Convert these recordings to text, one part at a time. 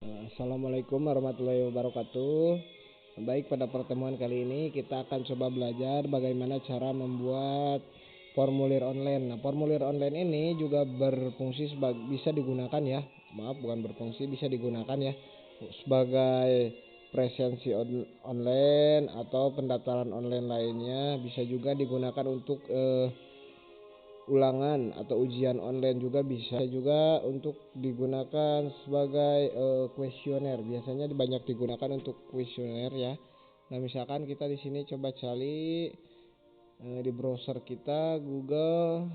Assalamualaikum warahmatullahi wabarakatuh. Baik, pada pertemuan kali ini kita akan coba belajar bagaimana cara membuat formulir online. Nah, formulir online ini juga berfungsi bisa digunakan ya. Maaf, bukan berfungsi, bisa digunakan ya sebagai presensi online atau pendaftaran online lainnya. Bisa juga digunakan untuk ulangan atau ujian online, juga bisa juga untuk digunakan sebagai kuesioner. Biasanya banyak digunakan untuk kuesioner ya. Nah, misalkan kita di sini coba cari di browser kita Google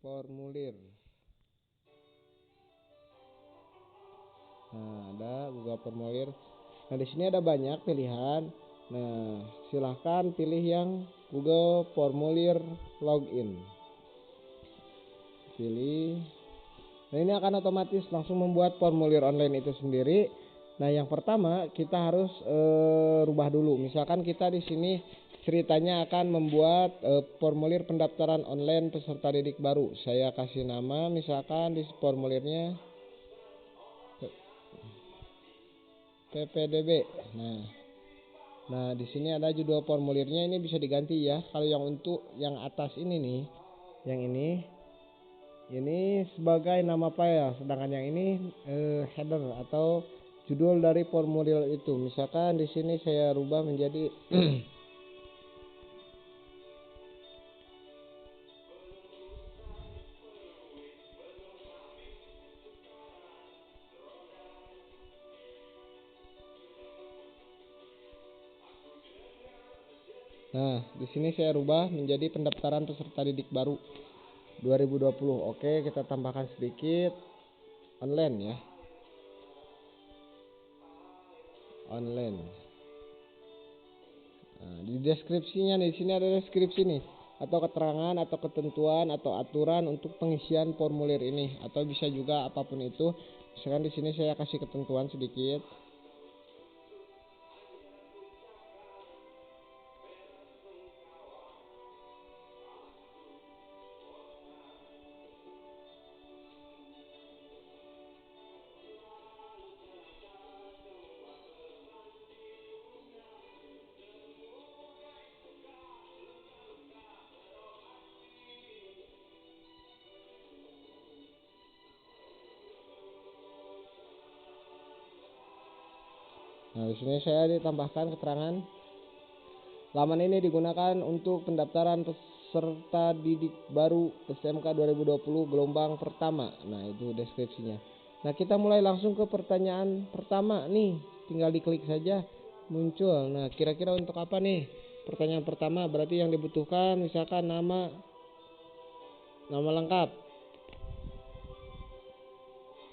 formulir. Nah, ada Google formulir. Nah, di sini ada banyak pilihan. Nah, silahkan pilih yang Google formulir login. Pilih. Nah, ini akan otomatis langsung membuat formulir online itu sendiri. Nah, yang pertama kita harus rubah dulu. Misalkan kita di sini ceritanya akan membuat formulir pendaftaran online peserta didik baru. Saya kasih nama, misalkan di formulirnya PPDB. Nah, di sini ada judul formulirnya, ini bisa diganti ya. Kalau yang untuk yang atas ini nih, yang ini sebagai nama file, sedangkan yang ini header atau judul dari formulir itu. Misalkan di sini saya rubah menjadi Nah, di sini saya rubah menjadi pendaftaran peserta didik baru 2020. Oke, kita tambahkan sedikit online ya. Online. Nah, di deskripsinya nih, di sini ada deskripsi nih, atau keterangan atau ketentuan atau aturan untuk pengisian formulir ini, atau bisa juga apapun itu. Misalkan di sini saya kasih ketentuan sedikit. Nah, di sini saya ditambahkan keterangan. Laman ini digunakan untuk pendaftaran peserta didik baru SMK 2020 gelombang pertama. Nah, itu deskripsinya. Nah, kita mulai langsung ke pertanyaan pertama nih. Tinggal diklik saja muncul. Nah, kira-kira untuk apa nih? Pertanyaan pertama berarti yang dibutuhkan misalkan nama lengkap.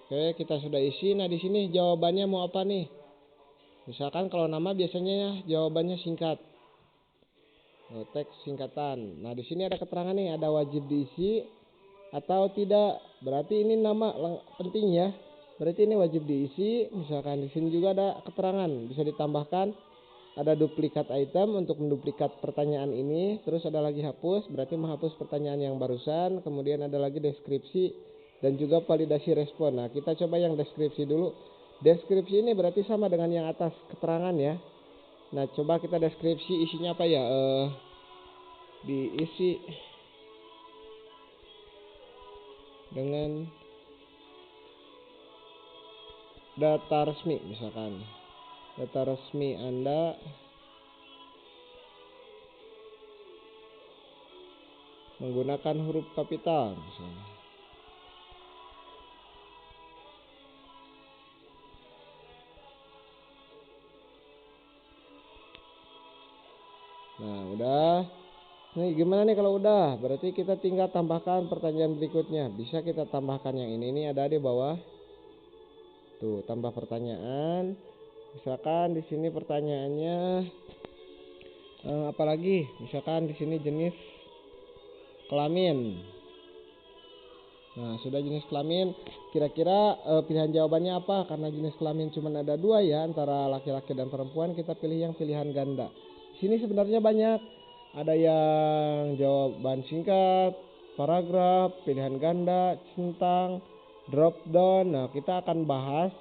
Oke, kita sudah isi. Nah, di sini jawabannya mau apa nih? Misalkan kalau nama biasanya jawabannya singkat. Teks singkatan. Nah, di sini ada keterangan nih, ada wajib diisi atau tidak. Berarti ini nama penting ya. Berarti ini wajib diisi. Misalkan di sini juga ada keterangan, bisa ditambahkan ada duplikat item untuk menduplikat pertanyaan ini. Terus ada lagi hapus, berarti menghapus pertanyaan yang barusan. Kemudian ada lagi deskripsi dan juga validasi respon. Nah, kita coba yang deskripsi dulu. Deskripsi ini berarti sama dengan yang atas keterangan ya. Nah, coba kita deskripsi isinya apa ya? Diisi dengan data resmi, misalkan data resmi Anda menggunakan huruf kapital misalnya. Nah, udah. Nih, gimana nih kalau udah? Berarti kita tinggal tambahkan pertanyaan berikutnya. Bisa kita tambahkan yang ini ada di bawah. Tuh, tambah pertanyaan. Misalkan di sini pertanyaannya apalagi? Misalkan di sini jenis kelamin. Nah, sudah jenis kelamin. Kira-kira pilihan jawabannya apa? Karena jenis kelamin cuma ada dua ya, antara laki-laki dan perempuan. Kita pilih yang pilihan ganda. Di sini sebenarnya banyak. Ada yang jawaban singkat, paragraf, pilihan ganda, centang, drop down. Nah, kita akan bahas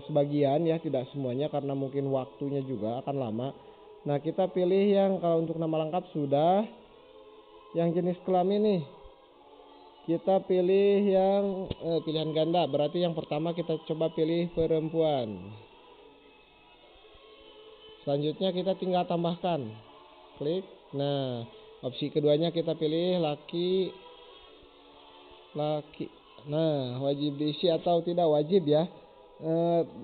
sebagian ya, tidak semuanya karena mungkin waktunya juga akan lama. Nah, kita pilih yang kalau untuk nama lengkap sudah. Yang jenis kelamin nih, kita pilih yang pilihan ganda. Berarti yang pertama kita coba pilih perempuan. Selanjutnya kita tinggal tambahkan. Klik. Nah, opsi keduanya kita pilih laki. Nah, wajib diisi atau tidak wajib ya.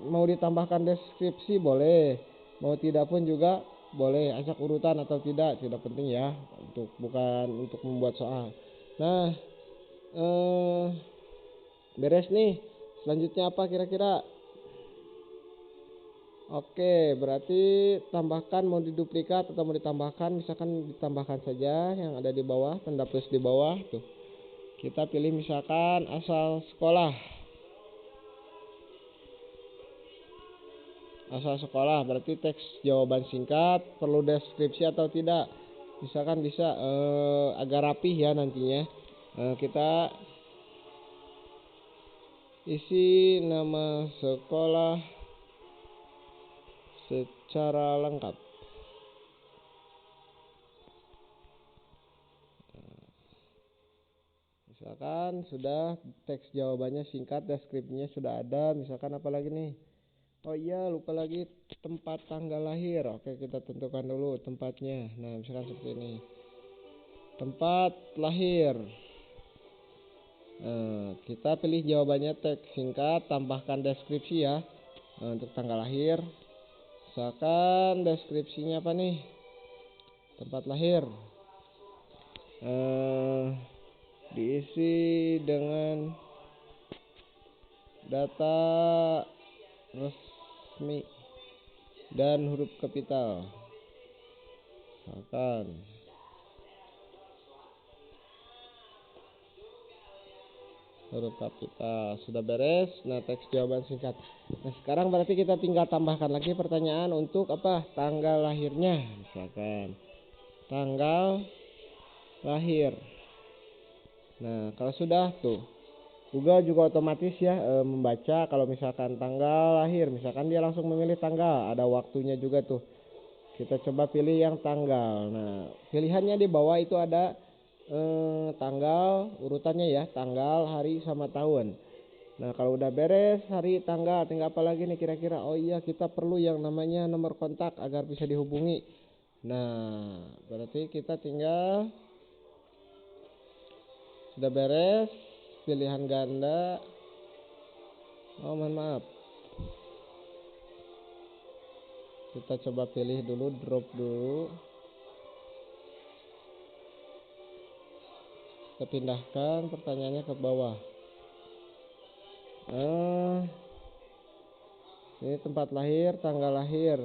Mau ditambahkan deskripsi boleh, mau tidak pun juga boleh. Acak urutan atau tidak penting ya, bukan untuk membuat soal. Nah, beres nih. Selanjutnya apa kira-kira? Oke, berarti tambahkan, mau diduplikat atau mau ditambahkan, misalkan ditambahkan saja yang ada di bawah, tanda plus di bawah tuh. Kita pilih misalkan asal sekolah. Asal sekolah berarti teks jawaban singkat, perlu deskripsi atau tidak. Misalkan bisa agak rapih ya nantinya. Kita isi nama sekolah secara lengkap. Misalkan sudah teks jawabannya singkat, deskripsinya sudah ada. Misalkan apa lagi nih? Oh iya, lupa lagi tempat tanggal lahir. Oke, kita tentukan dulu tempatnya. Nah, misalkan seperti ini. Tempat lahir. Kita pilih jawabannya teks singkat, tambahkan deskripsi ya. Untuk tanggal lahir. Misalkan deskripsinya apa nih? Tempat lahir. Diisi dengan data resmi dan huruf kapital. Misalkan huruf kapital sudah beres. Nah, teks jawaban singkat. Nah, sekarang berarti kita tinggal tambahkan lagi pertanyaan untuk apa? Tanggal lahirnya. Misalkan tanggal lahir. Nah, kalau sudah tuh Google juga otomatis ya membaca kalau misalkan tanggal lahir, misalkan dia langsung memilih tanggal, ada waktunya juga tuh. Kita coba pilih yang tanggal. Nah, pilihannya di bawah itu ada tanggal, urutannya ya, tanggal, hari sama tahun. Nah, kalau udah beres hari, tanggal, tinggal apa lagi nih kira-kira? Oh iya, kita perlu yang namanya nomor kontak agar bisa dihubungi. Nah, berarti kita tinggal sudah beres pilihan ganda. Oh, mohon maaf. Kita coba pilih dulu, drop dulu. Kita pindahkan pertanyaannya ke bawah. Ini tempat lahir, tanggal lahir.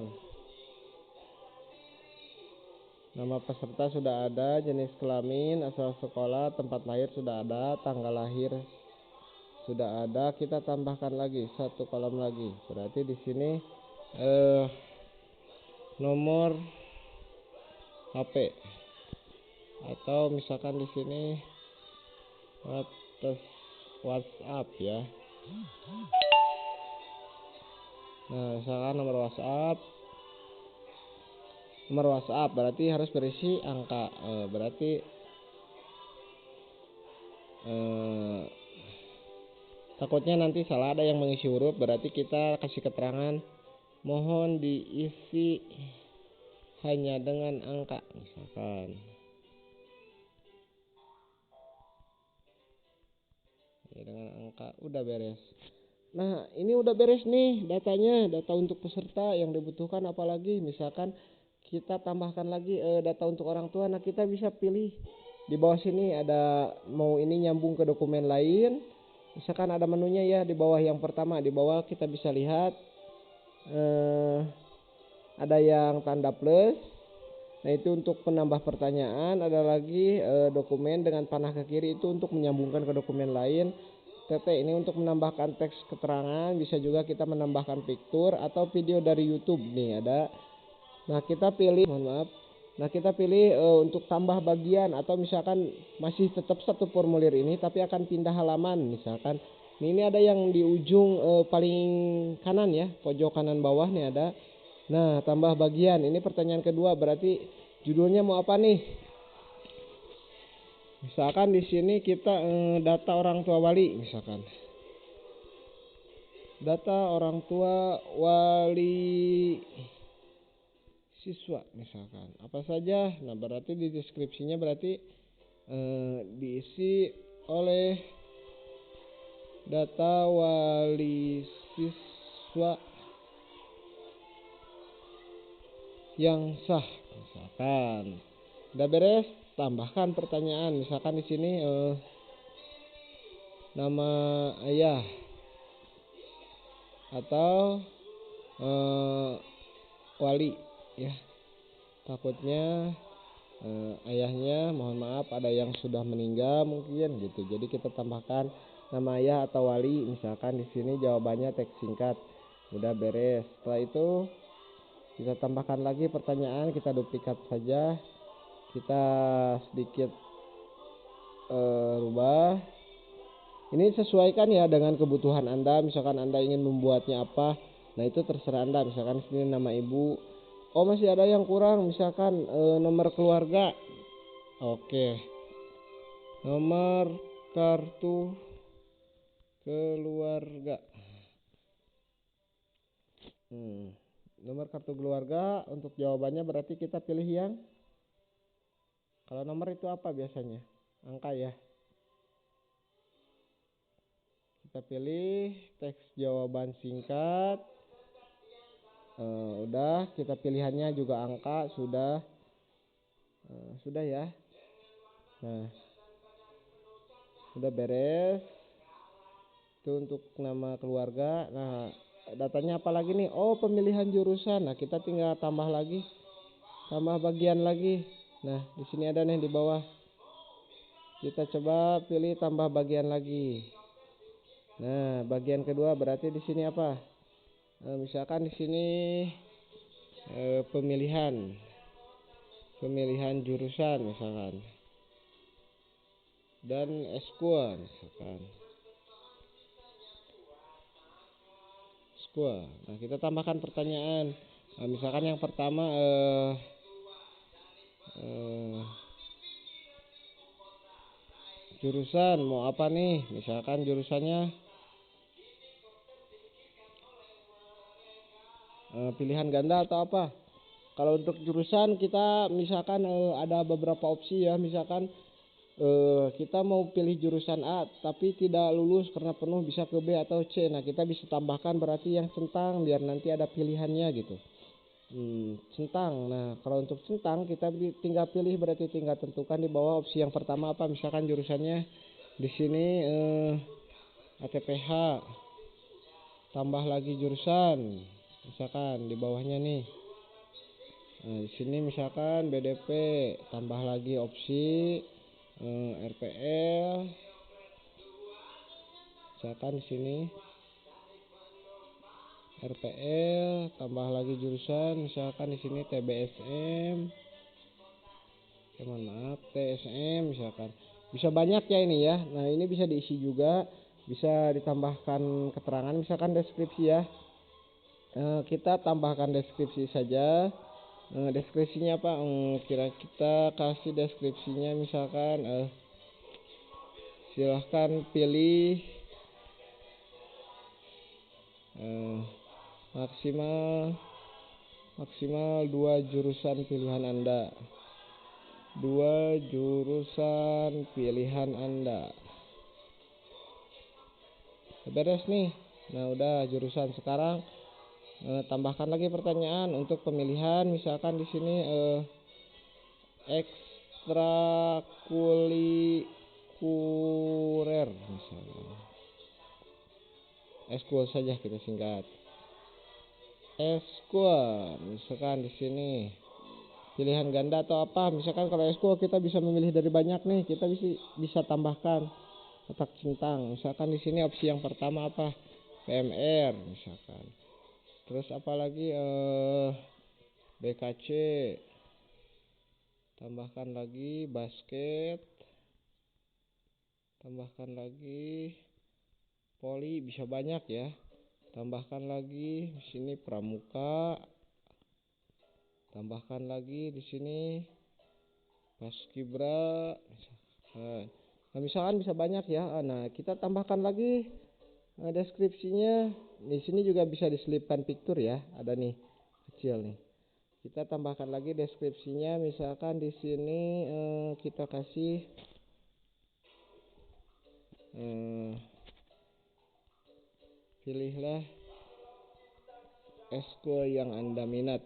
Nama peserta sudah ada, jenis kelamin, asal sekolah, tempat lahir sudah ada, tanggal lahir sudah ada. Kita tambahkan lagi satu kolom lagi. Berarti di sini nomor HP atau misalkan di sini WhatsApp ya. Nah, misalkan nomor WhatsApp berarti harus berisi angka. Berarti takutnya nanti salah ada yang mengisi huruf, berarti kita kasih keterangan mohon diisi hanya dengan angka, misalkan ya, dengan angka. Udah beres. Nah, ini udah beres nih datanya, data untuk peserta. Yang dibutuhkan apalagi, misalkan kita tambahkan lagi data untuk orang tua. Nah, kita bisa pilih di bawah sini ada mau ini nyambung ke dokumen lain. Misalkan ada menunya ya di bawah, yang pertama di bawah kita bisa lihat ada yang tanda plus. Nah, itu untuk penambah pertanyaan. Ada lagi dokumen dengan panah ke kiri, itu untuk menyambungkan ke dokumen lain. TT ini untuk menambahkan teks keterangan. Bisa juga kita menambahkan picture atau video dari YouTube nih ada. Nah, kita pilih, mohon maaf. Nah, kita pilih untuk tambah bagian atau misalkan masih tetap satu formulir ini tapi akan pindah halaman. Misalkan Ini ada yang di ujung paling kanan ya, pojok kanan bawah nih ada. Nah, tambah bagian. Ini pertanyaan kedua, berarti judulnya mau apa nih? Misalkan di sini kita data orang tua wali misalkan. Data orang tua wali siswa misalkan. Apa saja? Nah, berarti di deskripsinya berarti diisi oleh data wali siswa yang sah misalkan. Udah beres, tambahkan pertanyaan. Misalkan di sini nama ayah atau wali ya. Takutnya ayahnya mohon maaf ada yang sudah meninggal mungkin gitu. Jadi kita tambahkan nama ayah atau wali misalkan di sini jawabannya teks singkat. Udah beres. Setelah itu kita tambahkan lagi pertanyaan, kita duplikat saja. Kita sedikit rubah. Ini sesuaikan ya dengan kebutuhan Anda. Misalkan Anda ingin membuatnya apa, nah itu terserah Anda. Misalkan sini nama ibu. Oh masih ada yang kurang, misalkan nomor keluarga. Oke. Nomor kartu keluarga. Nomor kartu keluarga untuk jawabannya berarti kita pilih yang, kalau nomor itu apa biasanya? Angka ya. Kita pilih teks jawaban singkat. Udah, kita pilihannya juga angka sudah. Sudah ya. Nah, udah beres. Itu untuk nama keluarga. Nah, datanya apa lagi nih? Oh, pemilihan jurusan. Nah, kita tinggal tambah lagi. Tambah bagian lagi. Nah, di sini ada nih di bawah. Kita coba pilih tambah bagian lagi. Nah, bagian kedua berarti di sini apa? Misalkan di sini pemilihan jurusan misalkan. Dan eskul misalkan. Nah, kita tambahkan pertanyaan. Nah, misalkan yang pertama jurusan mau apa nih? Misalkan jurusannya pilihan ganda atau apa? Kalau untuk jurusan kita misalkan ada beberapa opsi ya. Misalkan kita mau pilih jurusan A tapi tidak lulus karena penuh, bisa ke B atau C. Nah, kita bisa tambahkan berarti yang centang biar nanti ada pilihannya gitu. Centang. Nah, kalau untuk centang kita tinggal pilih, berarti tinggal tentukan di bawah opsi yang pertama apa. Misalkan jurusannya di sini ATPH, tambah lagi jurusan. Misalkan di bawahnya nih. Nah, di sini misalkan BDP, tambah lagi opsi RPL. Misalkan di sini RPL, tambah lagi jurusan. Misalkan di sini TBSM. Mohon maaf, TSM misalkan. Bisa banyak ya ini ya. Nah, ini bisa diisi juga, bisa ditambahkan keterangan misalkan deskripsi ya. Kita tambahkan deskripsi saja. Deskripsinya apa? Kira kita kasih deskripsinya misalkan silahkan pilih maksimal 2 jurusan pilihan Anda. 2 jurusan pilihan Anda. Beres nih. Nah, udah jurusan. Sekarang tambahkan lagi pertanyaan untuk pemilihan. Misalkan di sini ekstrakurikuler misalnya. Eskul saja kita singkat. Eskul. Misalkan di sini pilihan ganda atau apa. Misalkan kalau eskul kita bisa memilih dari banyak nih. Kita bisa tambahkan kotak centang. Misalkan di sini opsi yang pertama apa? PMR misalkan. Terus apalagi BKC, tambahkan lagi basket, tambahkan lagi poli bisa banyak ya. Tambahkan lagi di sini pramuka. Tambahkan lagi di sini paskibra. Nah, misalkan bisa banyak ya. Nah, kita tambahkan lagi deskripsinya. Di sini juga bisa diselipkan picture ya. Ada nih kecil nih. Kita tambahkan lagi deskripsinya. Misalkan di sini kita kasih pilihlah eskul yang Anda minat.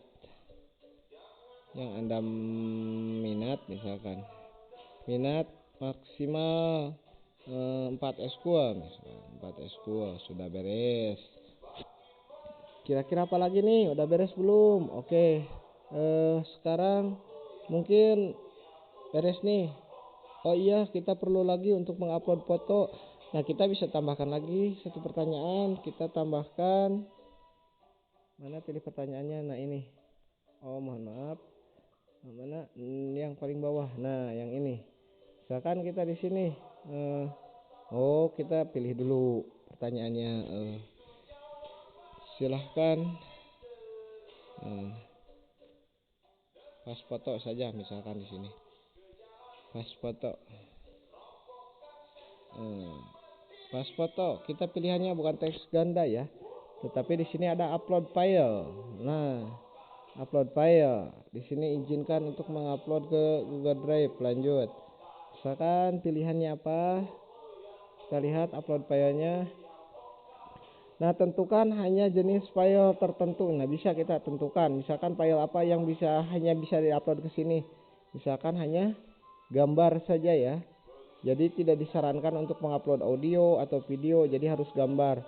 Misalkan minat maksimal 4 eskul misalkan. 4 eskul sudah beres. Kira-kira apa lagi nih? Udah beres belum? Oke. Sekarang mungkin beres nih. Oh iya, kita perlu lagi untuk mengupload foto. Nah, kita bisa tambahkan lagi satu pertanyaan. Kita tambahkan, mana pilih pertanyaannya? Nah, ini. Oh, mohon maaf. Mana yang paling bawah? Nah, yang ini. Misalkan kita di sini. Kita pilih dulu pertanyaannya. Silahkan pas foto saja, misalkan di sini. Pas foto. Pas foto, kita pilihannya bukan teks ganda ya, tetapi di sini ada upload file. Nah, upload file. Di sini izinkan untuk mengupload ke Google Drive. Lanjut. Misalkan pilihannya apa? Kita lihat upload filenya. Nah, tentukan hanya jenis file tertentu. Nah, bisa kita tentukan. Misalkan file apa yang hanya bisa diupload ke sini. Misalkan hanya gambar saja ya. Jadi tidak disarankan untuk mengupload audio atau video. Jadi harus gambar.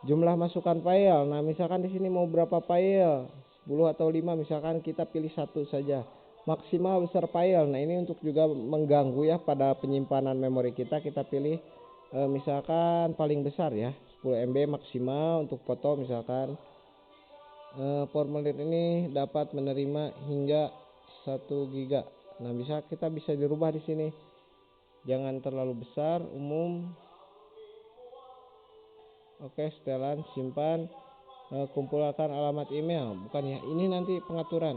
Jumlah masukan file. Nah, misalkan di sini mau berapa file? 10 atau 5, misalkan kita pilih satu saja. Maksimal besar file. Nah, ini untuk juga mengganggu ya pada penyimpanan memori kita. Kita pilih misalkan paling besar ya, 10 MB maksimal untuk foto. Misalkan formulir ini dapat menerima hingga 1 GB. Nah, kita bisa dirubah di sini. Jangan terlalu besar, umum. Oke, setelan, simpan, kumpulkan alamat email. Bukan ya, ini nanti pengaturan.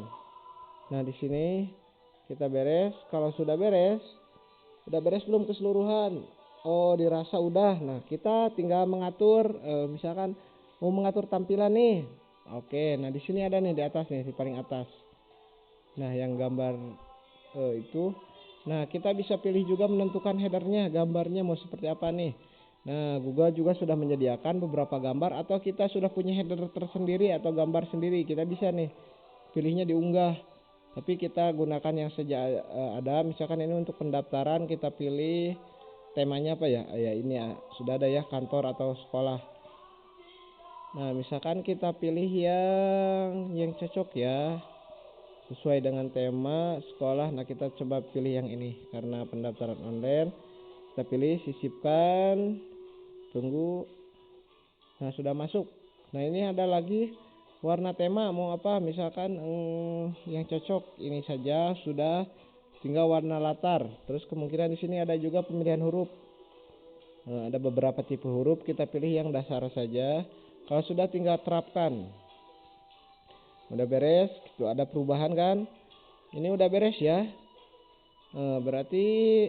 Nah, di sini kita beres. Kalau sudah beres belum keseluruhan? Oh, dirasa udah. Nah, kita tinggal mengatur, misalkan mau mengatur tampilan nih. Oke, nah di sini ada nih di atas nih, di paling atas. Nah, yang gambar itu. Nah, kita bisa pilih juga menentukan headernya, gambarnya mau seperti apa nih. Nah, Google juga sudah menyediakan beberapa gambar, atau kita sudah punya header tersendiri atau gambar sendiri. Kita bisa nih pilihnya diunggah. Tapi kita gunakan yang saja ada. Misalkan ini untuk pendaftaran, kita pilih temanya apa ya? Ya ini ya, sudah ada ya, kantor atau sekolah. Nah, misalkan kita pilih yang cocok ya, sesuai dengan tema sekolah. Nah, kita coba pilih yang ini karena pendaftaran online. Kita pilih sisipkan, tunggu. Nah, sudah masuk. Nah, ini ada lagi warna tema mau apa? Misalkan yang cocok ini saja sudah. Tinggal warna latar. Terus kemungkinan di sini ada juga pemilihan huruf. Nah, ada beberapa tipe huruf, kita pilih yang dasar saja. Kalau sudah tinggal terapkan. Udah beres, itu ada perubahan kan? Ini udah beres ya. Berarti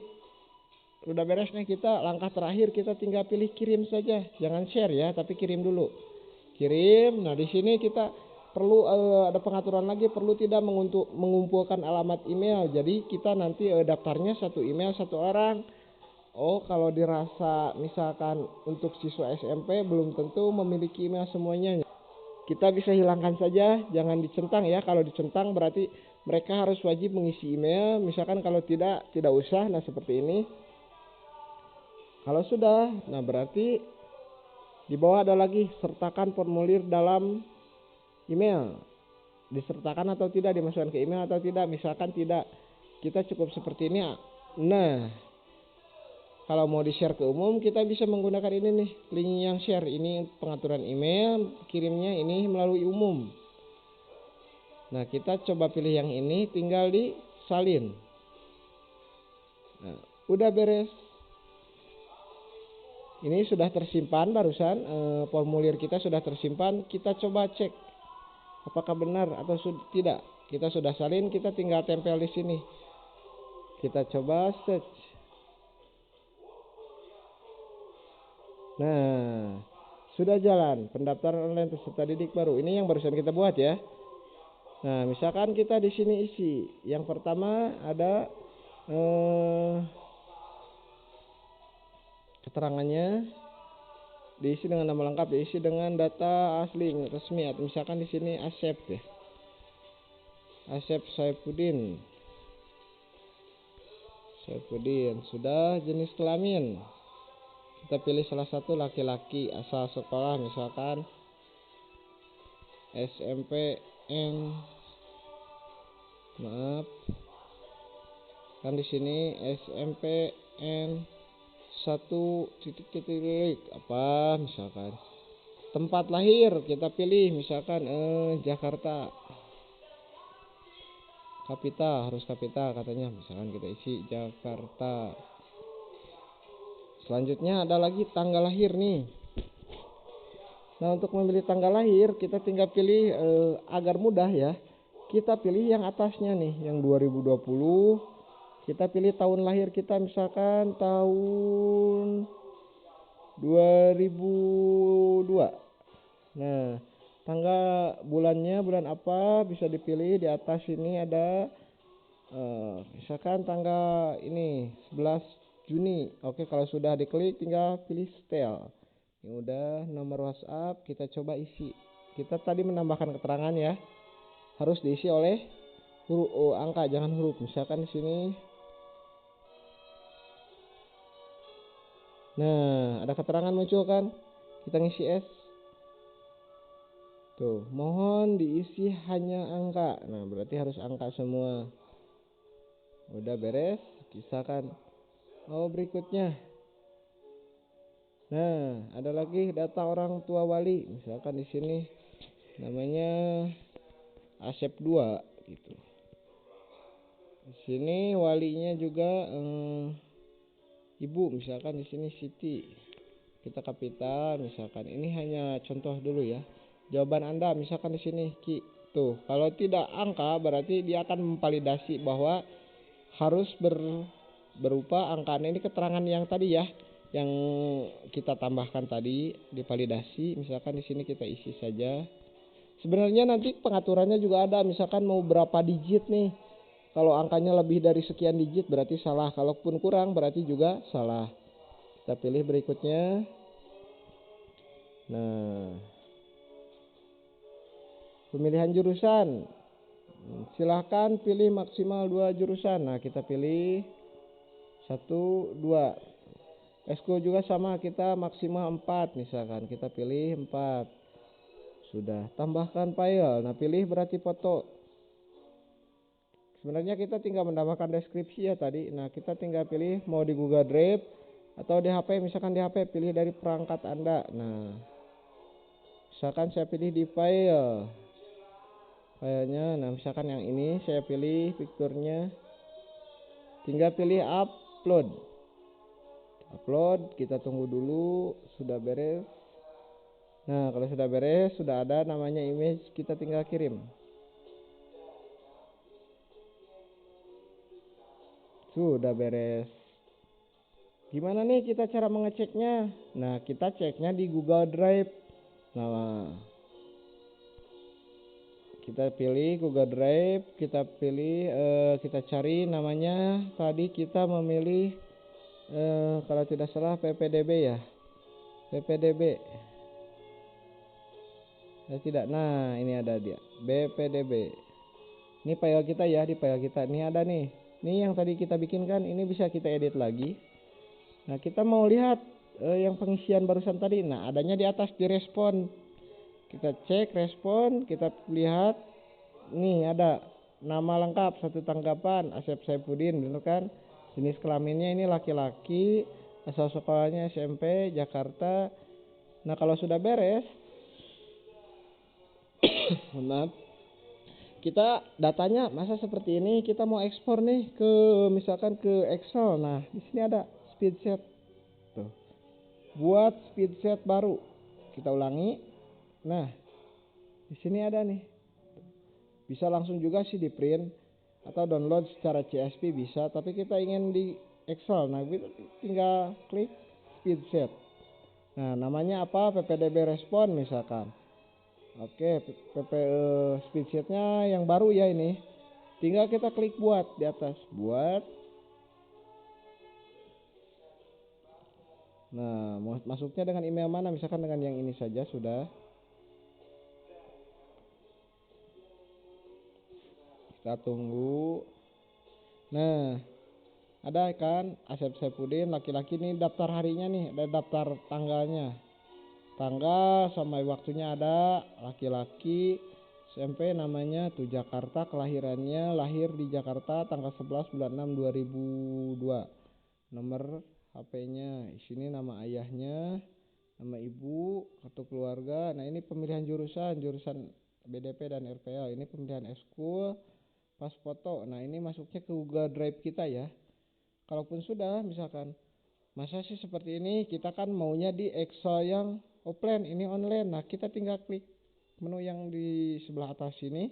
udah beres nih kita. Langkah terakhir kita tinggal pilih kirim saja. Jangan share ya, tapi kirim dulu. Kirim. Nah, di sini kita perlu ada pengaturan lagi, perlu tidak mengumpulkan alamat email. Jadi kita nanti daftarnya satu email satu orang. Oh, kalau dirasa misalkan untuk siswa SMP belum tentu memiliki email semuanya. Kita bisa hilangkan saja, jangan dicentang ya. Kalau dicentang berarti mereka harus wajib mengisi email. Misalkan kalau tidak usah. Nah, seperti ini. Kalau sudah, nah berarti di bawah ada lagi sertakan formulir dalam email. Disertakan atau tidak, dimasukkan ke email atau tidak. Misalkan tidak, kita cukup seperti ini. Nah, kalau mau di-share ke umum, kita bisa menggunakan ini nih, link yang share. Ini pengaturan email, kirimnya ini melalui umum. Nah, kita coba pilih yang ini, tinggal disalin. Nah, udah beres. Ini sudah tersimpan barusan, formulir kita sudah tersimpan. Kita coba cek apakah benar atau tidak. Kita sudah salin, kita tinggal tempel di sini. Kita coba search. Nah, sudah jalan pendaftaran online peserta didik baru. Ini yang barusan kita buat ya. Nah, misalkan kita di sini isi. Yang pertama ada keterangannya, diisi dengan nama lengkap, diisi dengan data asli resmi. Atau misalkan di sini Asep ya. Asep Saifuddin. Sudah jenis kelamin. Kita pilih salah satu laki-laki, asal sekolah misalkan SMPN. Maaf. Kan di sini SMPN 1 apa misalkan. Tempat lahir kita pilih misalkan Jakarta. Harus kapital katanya, misalkan kita isi Jakarta. Selanjutnya ada lagi tanggal lahir nih. Nah, untuk memilih tanggal lahir kita tinggal pilih agar mudah ya. Kita pilih yang atasnya nih, yang 2020. Kita pilih tahun lahir kita misalkan tahun 2002. Nah, tanggal bulannya bulan apa bisa dipilih. Di atas ini ada misalkan tanggal ini 11 Juni. Oke, kalau sudah diklik tinggal pilih setel. Ini udah nomor WhatsApp, kita coba isi. Kita tadi menambahkan keterangan ya. Harus diisi oleh huruf angka, jangan huruf. Misalkan di sini. Nah, ada keterangan muncul kan? Kita ngisi S. Tuh, mohon diisi hanya angka. Nah, berarti harus angka semua. Udah beres, misalkan. Berikutnya. Nah, ada lagi data orang tua wali. Misalkan di sini namanya Asep 2 gitu. Di sini walinya juga ibu, misalkan di sini Siti. Kita kapital, misalkan ini hanya contoh dulu ya. Jawaban Anda misalkan di sini Ki. Tuh, kalau tidak angka berarti dia akan memvalidasi bahwa harus berupa angkanya. Ini keterangan yang tadi ya, yang kita tambahkan tadi divalidasi. Misalkan di sini kita isi saja. Sebenarnya nanti pengaturannya juga ada, misalkan mau berapa digit nih. Kalau angkanya lebih dari sekian digit berarti salah, kalaupun kurang berarti juga salah. Kita pilih berikutnya. Nah, pemilihan jurusan. Silahkan pilih maksimal 2 jurusan. Nah, kita pilih 1, 2. Eskul juga sama, kita maksimal 4 misalkan. Kita pilih 4. Sudah, tambahkan file. Nah, pilih berarti foto. Sebenarnya kita tinggal menambahkan deskripsi ya tadi. Nah, kita tinggal pilih mau di Google Drive atau di HP. Misalkan di HP pilih dari perangkat Anda. Nah, misalkan saya pilih di filenya. Nah, misalkan yang ini saya pilih picture-nya. Tinggal pilih upload. Kita tunggu dulu. Sudah beres. Nah, kalau sudah beres, sudah ada namanya image, kita tinggal kirim. Sudah beres. Gimana nih kita cara mengeceknya? Nah, kita ceknya di Google Drive. Nah, kita pilih Google Drive, kita pilih kita cari namanya. Tadi kita memilih kalau tidak salah PPDB ya. PPDB. Tidak. Nah, ini ada dia. BPDB. Ini file kita ya, di file kita. Ini ada nih. Ini yang tadi kita bikin kan, ini bisa kita edit lagi. Nah, kita mau lihat yang pengisian barusan tadi. Nah, adanya di atas di respon. Kita cek respon, kita lihat. Nih ada nama lengkap, satu tanggapan, Asep Saifuddin, benar kan? Jenis kelaminnya ini laki-laki, asal sekolahnya SMP Jakarta. Nah, kalau sudah beres, maaf. Kita datanya masa seperti ini, kita mau ekspor nih misalkan ke Excel. Nah, di sini ada speedset. Tuh. buat speedset baru. Kita ulangi. Nah, di sini ada nih. Bisa langsung juga sih di print atau download secara CSV bisa, tapi kita ingin di Excel. Nah, kita tinggal klik speedset. Nah, namanya apa? PPDB respon misalkan. Oke, speedsetnya yang baru ya ini. Tinggal kita klik buat di atas, buat. Nah, masuknya dengan email mana? Misalkan dengan yang ini saja sudah. Kita tunggu. Nah, ada kan Asep Saipudin laki-laki nih, daftar harinya nih, ada daftar tanggalnya. Tanggal sama waktunya ada, laki-laki, SMP namanya tuh Jakarta, kelahirannya lahir di Jakarta tanggal 11 bulan 6 2002. Nomor HP-nya, sini nama ayahnya, nama ibu, kartu keluarga. Nah, ini pemilihan jurusan BDP dan RPL. Ini pemilihan ekskul, pas foto. Nah, ini masuknya ke Google Drive kita ya. Kalaupun sudah misalkan masa sih seperti ini, kita kan maunya di Excel yang offline, ini online. Nah, kita tinggal klik menu yang di sebelah atas sini.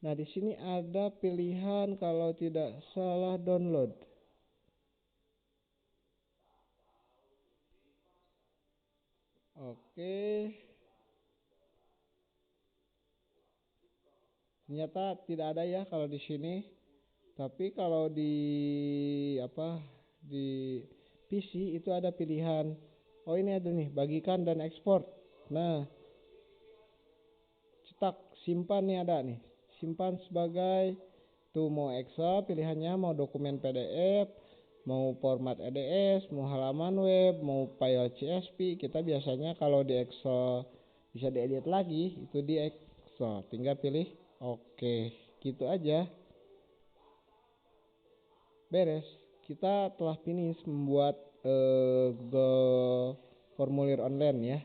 Nah, di sini ada pilihan kalau tidak salah download. Oke. Ternyata tidak ada ya kalau di sini. Tapi kalau di di PC itu ada pilihan. Oh, ini ada nih, bagikan dan ekspor. Nah, cetak, simpan nih ada nih. Simpan sebagai tuh, mau Excel pilihannya, mau dokumen PDF, mau format EDS, mau halaman web, mau file CSV. Kita biasanya kalau di Excel bisa diedit lagi, itu di Excel. Tinggal pilih oke. Gitu aja. Beres. Kita telah finish membuat Google formulir online ya.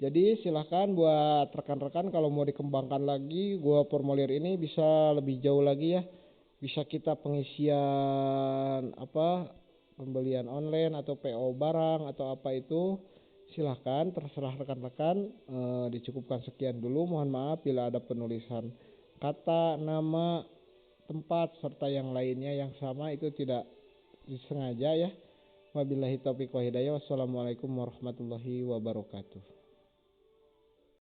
Jadi silahkan buat rekan-rekan kalau mau dikembangkan lagi Google formulir ini bisa lebih jauh lagi ya. Bisa kita pengisian pembelian online atau PO barang atau apa itu. Silahkan, terserah rekan-rekan. Dicukupkan sekian dulu. Mohon maaf bila ada penulisan kata, nama, tempat serta yang lainnya yang sama itu tidak disengaja ya. Wabillahi taufiq wa hidayah. Wassalamualaikum warahmatullahi wabarakatuh.